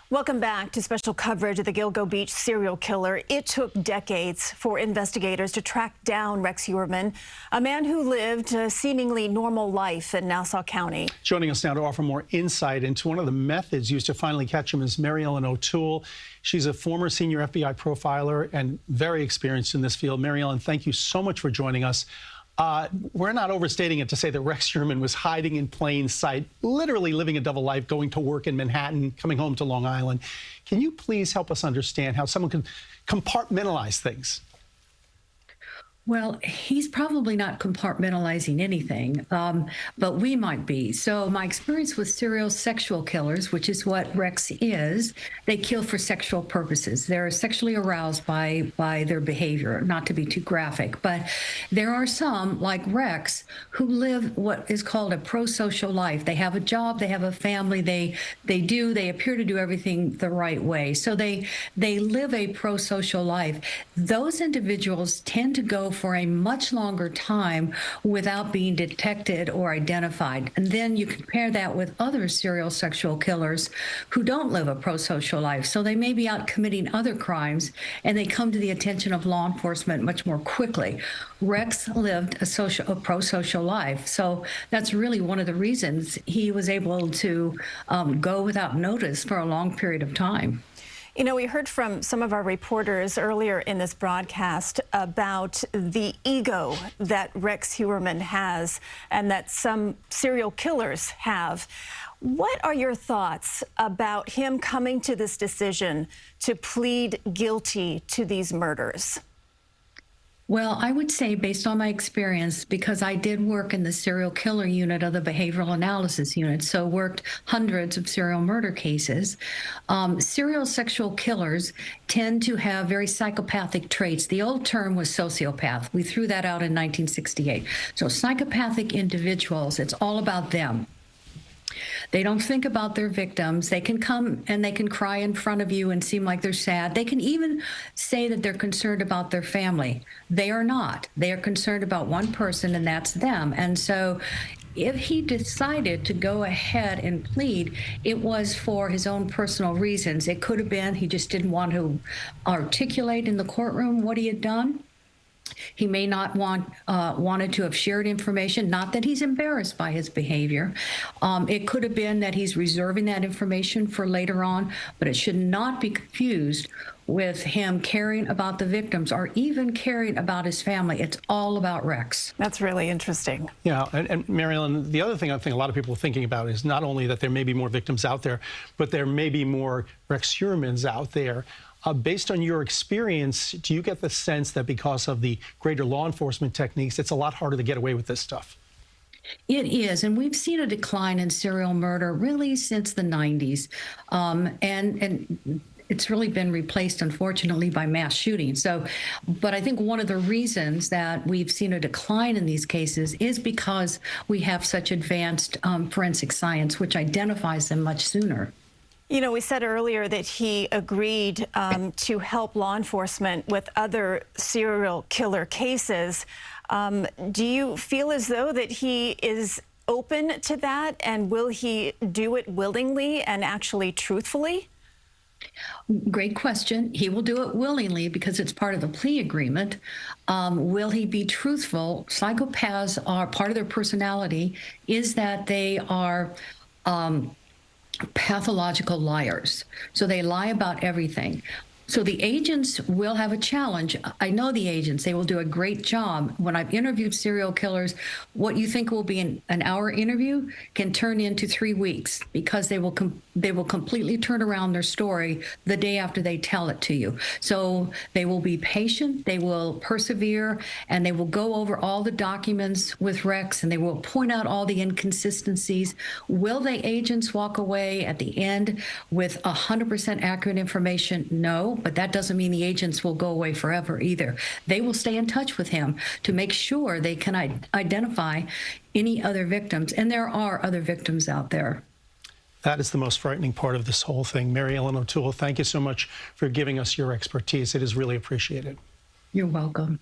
Welcome back to special coverage of the Gilgo Beach serial killer. It took decades for investigators to track down Rex Heuermann, a man who lived a seemingly normal life in Nassau County. Joining us now to offer more insight into one of the methods used to finally catch him is Mary Ellen O'Toole. She's a former senior FBI profiler and very experienced in this field. Mary Ellen, thank you so much for joining us. We're not overstating it to say that Rex Heuermann was hiding in plain sight, literally living a double life, going to work in Manhattan, coming home to Long Island. Can you please help us understand how someone can compartmentalize things? Well, he's probably not compartmentalizing anything, but we might be. So my experience with serial sexual killers, which is what Rex is, they kill for sexual purposes. They're sexually aroused by their behavior, not to be too graphic. But there are some, like Rex, who live what is called a pro-social life. They have a job, they have a family, they appear to do everything the right way. So they live a pro-social life. Those individuals tend to go for a much longer time without being detected or identified. And then you compare that with other serial sexual killers who don't live a pro-social life. So they may be out committing other crimes and they come to the attention of law enforcement much more quickly. Rex lived a pro-social life. So that's really one of the reasons he was able to go without notice for a long period of time. You know, we heard from some of our reporters earlier in this broadcast about the ego that Rex Heuermann has and that some serial killers have. What are your thoughts about him coming to this decision to plead guilty to these murders? Well, I would say, based on my experience, because I did work in the serial killer unit of the behavioral analysis unit, so worked hundreds of serial murder cases, serial sexual killers tend to have very psychopathic traits. The old term was sociopath. We threw that out in 1968. So psychopathic individuals, it's all about them. They don't think about their victims. They can come and they can cry in front of you and seem like they're sad. They can even say that they're concerned about their family. They are not. They are concerned about one person, and that's them. And so if he decided to go ahead and plead, it was for his own personal reasons. It could have been he just didn't want to articulate in the courtroom what he had done. He may not wanted to have shared information, not that he's embarrassed by his behavior. It could have been that he's reserving that information for later on, but it should not be confused with him caring about the victims or even caring about his family. It's all about Rex. That's really interesting. Yeah, and Mary Ellen, the other thing I think a lot of people are thinking about is not only that there may be more victims out there, but there may be more Rex Heuermanns out there. Based on your experience, do you get the sense that because of the greater law enforcement techniques, it's a lot harder to get away with this stuff? It is, and we've seen a decline in serial murder really since the 90s, and it's really been replaced, unfortunately, by mass shootings. But I think one of the reasons that we've seen a decline in these cases is because we have such advanced forensic science, which identifies them much sooner. You know, we said earlier that he agreed to help law enforcement with other serial killer cases. Do you feel as though that he is open to that, and will he do it willingly and actually truthfully? Great question. He will do it willingly because it's part of the plea agreement. Will he be truthful? Psychopaths are part of their personality is that they are pathological liars. So they lie about everything. So the agents will have a challenge. I know the agents, they will do a great job. When I've interviewed serial killers, what you think will be an hour interview can turn into 3 weeks because they will completely turn around their story the day after they tell it to you. So they will be patient, they will persevere, and they will go over all the documents with Rex, and they will point out all the inconsistencies. Will the agents walk away at the end with 100% accurate information? No. But that doesn't mean the agents will go away forever either. They will stay in touch with him to make sure they can identify any other victims. And there are other victims out there. That is the most frightening part of this whole thing. Mary Ellen O'Toole, thank you so much for giving us your expertise. It is really appreciated. You're welcome.